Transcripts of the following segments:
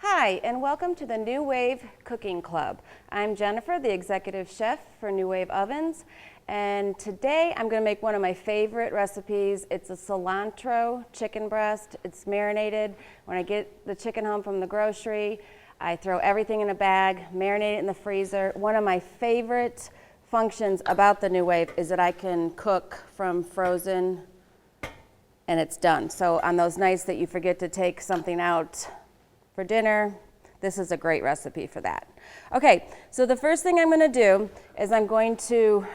Hi, and welcome to the New Wave Cooking Club. I'm Jennifer, the executive chef for New Wave Ovens, and today I'm going to make one of my favorite recipes. It's a cilantro chicken breast. It's marinated. When I get the chicken home from the grocery, I throw everything in a bag, marinate it in the freezer. One of my favorite functions about the New Wave is that I can cook from frozen and it's done. So on those nights that you forget to take something out for dinner, this is a great recipe for that. Okay, so the first thing I'm going to do is I'm going to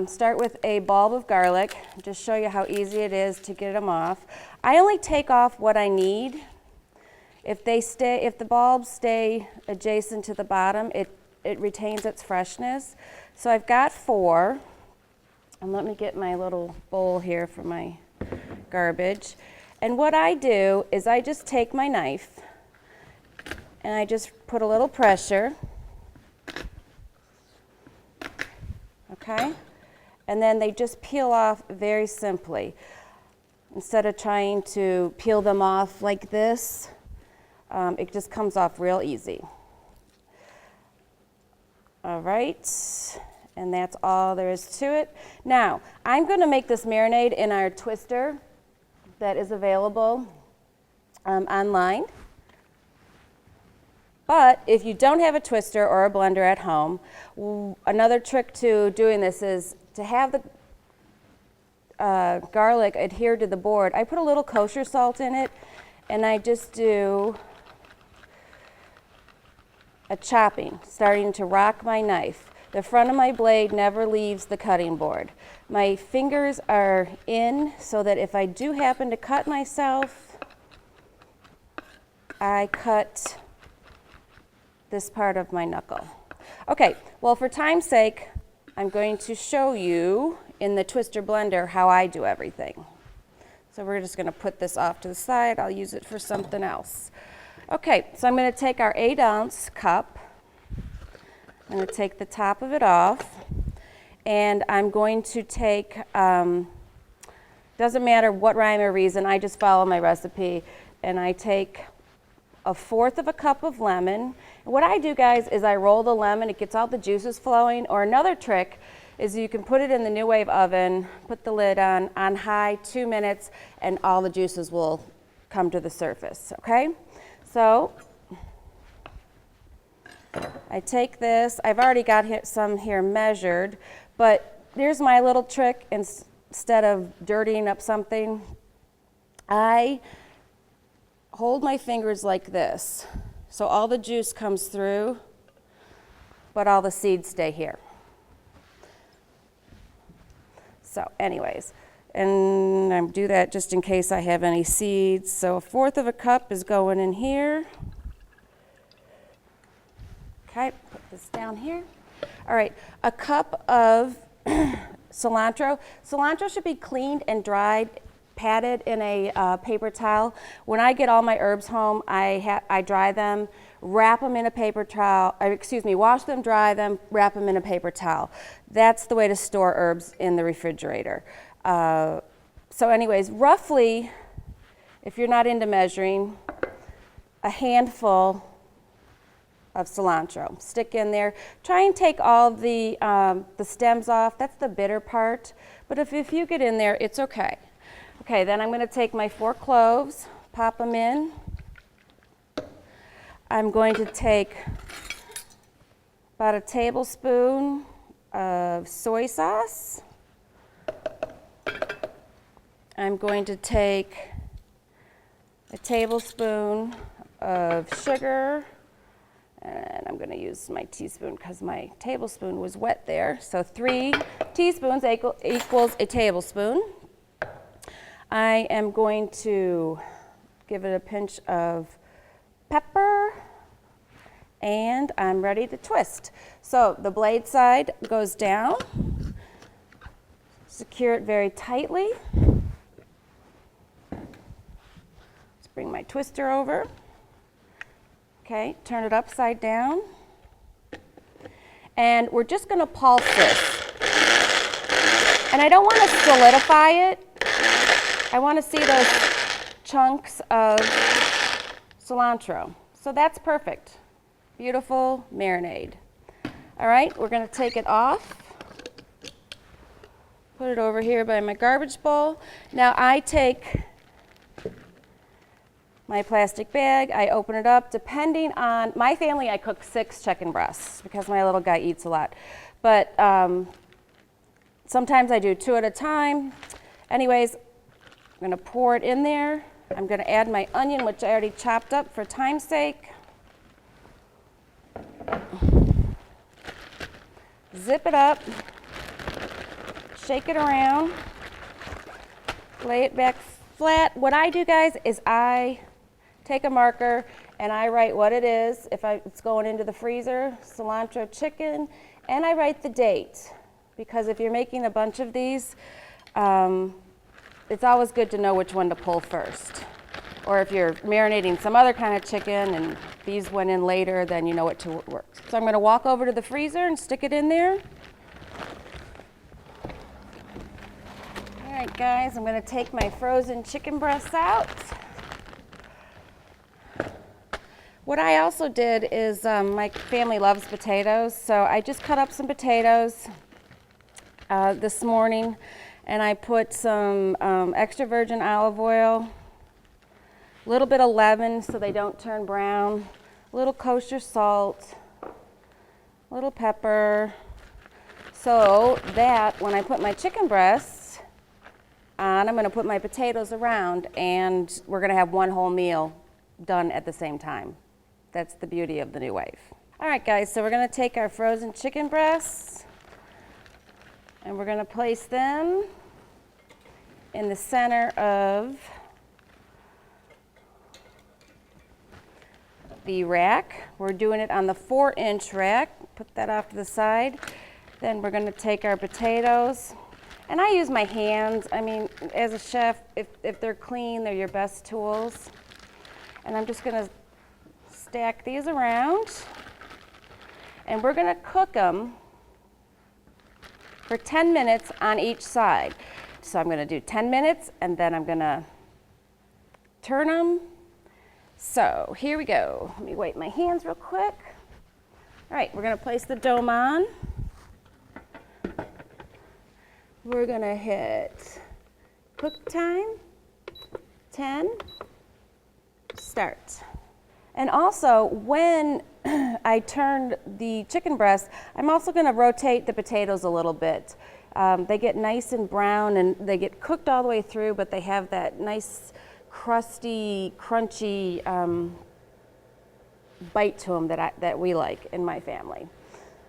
start with a bulb of garlic, just show you how easy it is to get them off. I only take off what I need. If the bulbs stay adjacent to the bottom, it retains its freshness. So I've got 4, and let me get my little bowl here for my garbage. And what I do is I just take my knife and I just put a little pressure, okay? And then they just peel off very simply. Instead of trying to peel them off like this, it just comes off real easy. All right, and that's all there is to it. Now, I'm going to make this marinade in our twister that is available online. But if you don't have a twister or a blender at home, another trick to doing this is to have the garlic adhere to the board. I put a little kosher salt in it, and I just do a chopping, starting to rock my knife. The front of my blade never leaves the cutting board. My fingers are in so that if I do happen to cut myself, I cut this part of my knuckle. Okay, well, for time's sake, I'm going to show you in the twister blender how I do everything. So we're just going to put this off to the side. I'll use it for something else. Okay, so I'm going to take our 8-ounce cup. I'm going to take the top of it off, and I'm going to take, doesn't matter what rhyme or reason, I just follow my recipe, and I take 1/4 of a cup of lemon. And what I do, guys, is I roll the lemon. It gets all the juices flowing. Or another trick is you can put it in the New Wave oven, put the lid on high, 2 minutes, and all the juices will come to the surface, okay? So I take this. I've already got some here measured, but here's my little trick. Instead of dirtying up something, I hold my fingers like this, so all the juice comes through, but all the seeds stay here. So anyways, and I do that just in case I have any seeds. So 1/4 of a cup is going in here. Okay, put this down here. All right, a cup of cilantro. Cilantro should be cleaned and dried, patted in a paper towel. When I get all my herbs home, I dry them, wrap them in a paper towel, wash them, dry them, wrap them in a paper towel. That's the way to store herbs in the refrigerator. So anyways, roughly, if you're not into measuring, a handful of cilantro. Stick in there. Try and take all the stems off. That's the bitter part. But if you get in there, it's okay. Okay, then I'm going to take my 4 cloves, pop them in. I'm going to take about a tablespoon of soy sauce. I'm going to take a tablespoon of sugar, and I'm going to use my teaspoon because my tablespoon was wet there. So 3 teaspoons equals a tablespoon. I am going to give it a pinch of pepper, and I'm ready to twist. So the blade side goes down. Secure it very tightly. Let's bring my twister over. Okay, turn it upside down. And we're just going to pulse this. And I don't want to solidify it. I want to see those chunks of cilantro. So that's perfect. Beautiful marinade. All right, we're gonna take it off. Put it over here by my garbage bowl. Now I take my plastic bag, I open it up. Depending on my family, I cook 6 chicken breasts because my little guy eats a lot. But sometimes I do 2 at a time. Anyways, I'm gonna pour it in there. I'm gonna add my onion, which I already chopped up for time's sake. Zip it up, shake it around, lay it back flat. What I do, guys, is I take a marker and I write what it is. If it's going into the freezer, cilantro chicken, and I write the date. Because if you're making a bunch of these, it's always good to know which one to pull first. Or if you're marinating some other kind of chicken and these went in later, then you know what to work. So I'm gonna walk over to the freezer and stick it in there. All right, guys, I'm gonna take my frozen chicken breasts out. What I also did is, my family loves potatoes, so I just cut up some potatoes this morning, and I put some extra virgin olive oil, a little bit of lemon so they don't turn brown, a little kosher salt, a little pepper, so that when I put my chicken breasts on, I'm gonna put my potatoes around, and we're gonna have one whole meal done at the same time. That's the beauty of the New Wave. All right, guys, so we're gonna take our frozen chicken breasts and we're gonna place them in the center of the rack. We're doing it on the 4-inch rack. Put that off to the side. Then we're gonna take our potatoes, and I use my hands. I mean, as a chef, if they're clean, they're your best tools. And I'm just gonna stack these around, and we're gonna cook them for 10 minutes on each side. So I'm gonna do 10 minutes, and then I'm gonna turn them. So here we go. Let me wipe my hands real quick. All right, we're gonna place the dome on. We're gonna hit cook time, 10, start. And also, when I turn the chicken breast, I'm also gonna rotate the potatoes a little bit. They get nice and brown and they get cooked all the way through, but they have that nice, crusty, crunchy bite to them that we like in my family.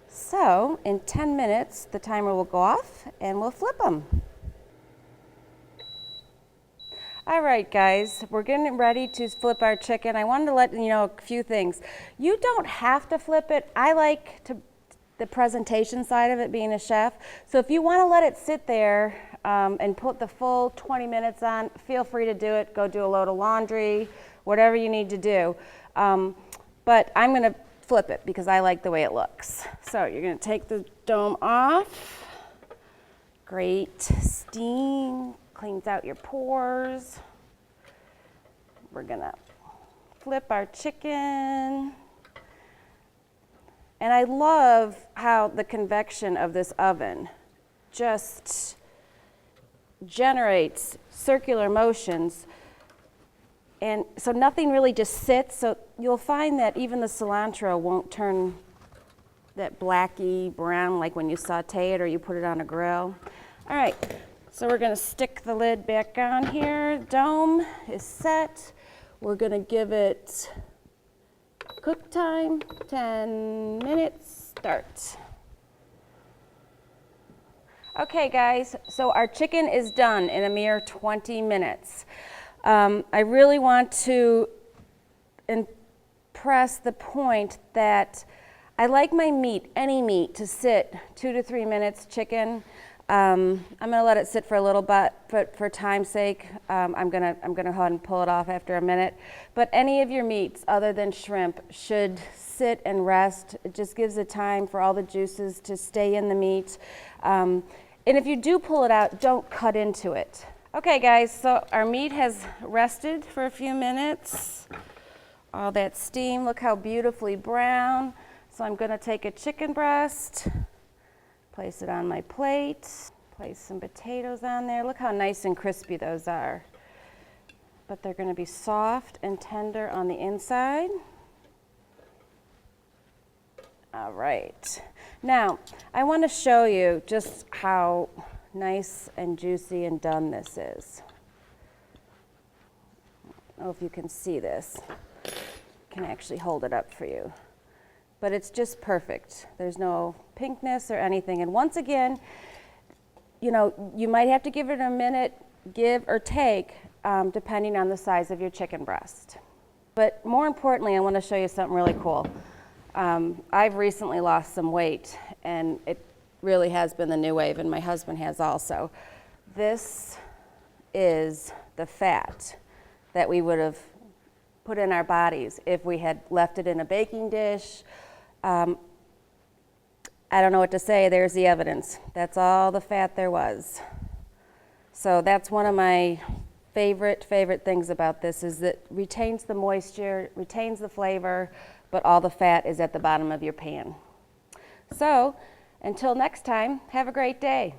So, in 10 minutes, the timer will go off and we'll flip them. All right, guys, we're getting ready to flip our chicken. I wanted to let you know a few things. You don't have to flip it. I like the presentation side of it, being a chef. So if you want to let it sit there and put the full 20 minutes on, feel free to do it. Go do a load of laundry, whatever you need to do. But I'm going to flip it because I like the way it looks. So you're going to take the dome off. Great steam. Cleans out your pores. We're gonna flip our chicken. And I love how the convection of this oven just generates circular motions. And so nothing really just sits. So you'll find that even the cilantro won't turn that blacky brown like when you saute it or you put it on a grill. All right. So we're gonna stick the lid back on here. Dome is set. We're gonna give it cook time, 10 minutes, start. Okay, guys, so our chicken is done in a mere 20 minutes. I really want to impress the point that I like my meat, any meat, to sit 2 to 3 minutes. Chicken, I'm gonna let it sit for a little bit, but for time's sake, I'm gonna go ahead and pull it off after a minute. But any of your meats other than shrimp should sit and rest. It just gives it time for all the juices to stay in the meat. And if you do pull it out, don't cut into it. Okay, guys, so our meat has rested for a few minutes. all that steam. Look how beautifully brown. So I'm going to take a chicken breast, place it on my plate, place some potatoes on there. Look how nice and crispy those are. But they're going to be soft and tender on the inside. All right. Now, I want to show you just how nice and juicy and done this is. I don't know if you can see this. I can actually hold it up for you. But it's just perfect. There's no pinkness or anything. And once again, you know, you might have to give it a minute, give or take, depending on the size of your chicken breast. But more importantly, I want to show you something really cool. I've recently lost some weight, and it really has been the new wave, and my husband has also. This is the fat that we would have put in our bodies if we had left it in a baking dish. I don't know what to say. There's the evidence. That's all the fat there was. So that's one of my favorite things about this, is that it retains the moisture, retains the flavor, but all the fat is at the bottom of your pan. So until next time, have a great day.